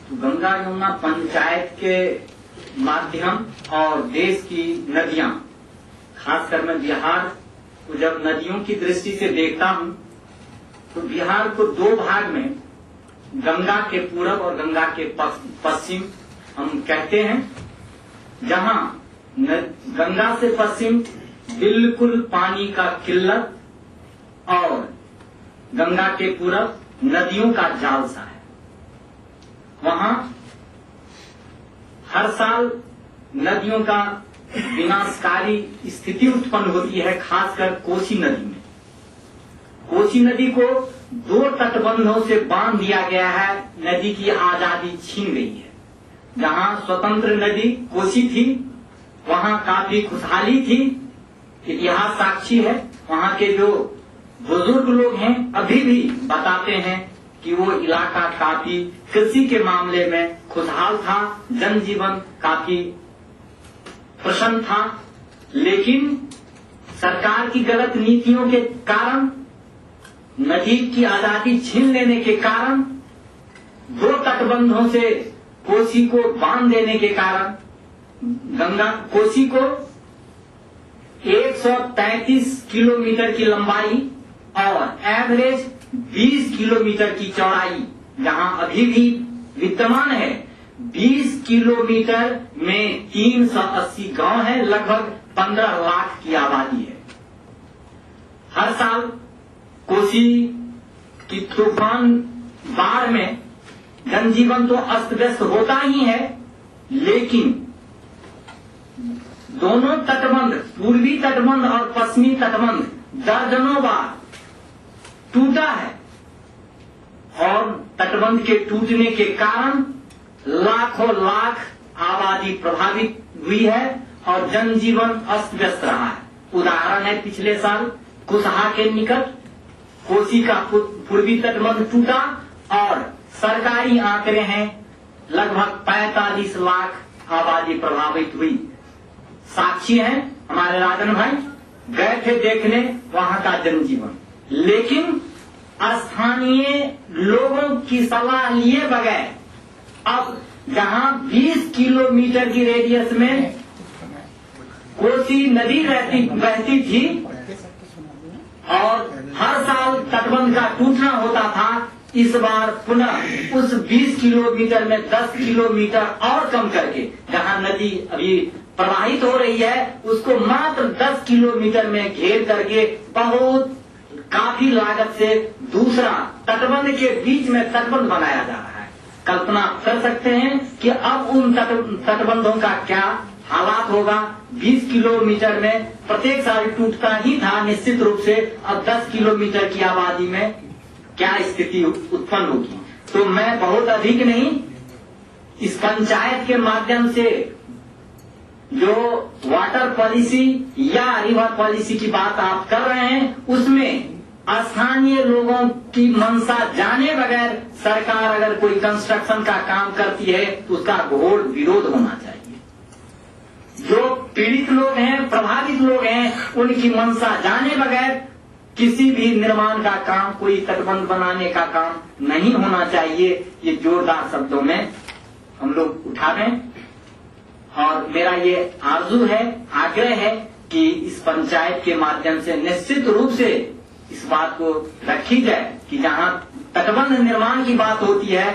तो गंगा यमुना पंचायत के माध्यम और देश की नदियां, खासकर मैं बिहार को जब नदियों की दृष्टि से देखता हूं तो बिहार को दो भाग में, गंगा के पूरब और गंगा के पश्चिम हम कहते हैं। जहां गंगा से पश्चिम बिल्कुल पानी का किल्लत और गंगा के पूरब नदियों का जाल सा है। वहां हर साल नदियों का विनाशकारी स्थिति उत्पन्न होती है, खासकर कोसी नदी में। कोसी नदी को दो तटबंधों से बांध दिया गया है, नदी की आजादी छीन गई है। जहां स्वतंत्र नदी कोसी थी वहां काफी खुशहाली थी, इतिहास साक्षी है। वहां के जो बुजुर्ग लोग हैं अभी भी बताते हैं कि वो इलाका काफी कृषि के मामले में खुशहाल था, जनजीवन काफी प्रसन्न था। लेकिन सरकार की गलत नीतियों के कारण, नदी की आजादी छीन लेने के कारण, दो तटबंधों से कोसी को बांध देने के कारण गंगा कोसी को 133 किलोमीटर की लंबाई और एवरेज 20 किलोमीटर की चौड़ाई जहां अभी भी विद्यमान है। 20 किलोमीटर में 380 गांव है, लगभग 15 लाख की आबादी है। हर साल कोसी की तूफान बाढ़ में जनजीवन तो अस्त व्यस्त होता ही है, लेकिन दोनों तटबंध, पूर्वी तटबंध और पश्चिमी तटबंध दर्जनों बार टूटा है और तटबंध के टूटने के कारण लाखों लाख आबादी प्रभावित हुई है और जनजीवन अस्त व्यस्त रहा है। उदाहरण है, पिछले साल कुसहा के निकट कोसी का पूर्वी तटबंध टूटा और सरकारी आंकड़े हैं लगभग 45 लाख आबादी प्रभावित हुई। साक्षी हैं हमारे राजन भाई, गए थे देखने वहां का जनजीवन। लेकिन स्थानीय लोगों की सलाह लिए बगैर अब जहां 20 किलोमीटर की रेडियस में कोसी नदी बहती थी और हर साल तटबंध का टूटना होता था, इस बार पुनः उस 20 किलोमीटर में 10 किलोमीटर और कम करके, जहां नदी अभी प्रवाहित हो रही है उसको मात्र 10 किलोमीटर में घेर करके बहुत काफी लागत से दूसरा तटबंध के बीच में तटबंध बनाया जा रहा है। कल्पना कर सकते हैं कि अब उन तटबंधों का क्या हालात होगा। 20 किलोमीटर में प्रत्येक साल टूटता ही था निश्चित रूप से, अब 10 किलोमीटर की आबादी में क्या स्थिति उत्पन्न होगी। तो मैं बहुत अधिक नहीं, इस पंचायत के माध्यम से जो वाटर पॉलिसी या रिवर पॉलिसी की बात आप कर रहे हैं, उसमें स्थानीय लोगों की मंशा जाने बगैर सरकार अगर कोई कंस्ट्रक्शन का काम करती है तो उसका घोर विरोध होना चाहिए। जो पीड़ित लोग हैं, प्रभावित लोग हैं, उनकी मंशा जाने बगैर किसी भी निर्माण का काम, कोई तटबंध बनाने का काम नहीं होना चाहिए। ये जोरदार शब्दों में हम लोग उठा रहे हैं और मेरा ये आरजू है, आग्रह है कि इस पंचायत के माध्यम से निश्चित रूप से इस बात को रखी जाए कि जहां तटबंध निर्माण की बात होती है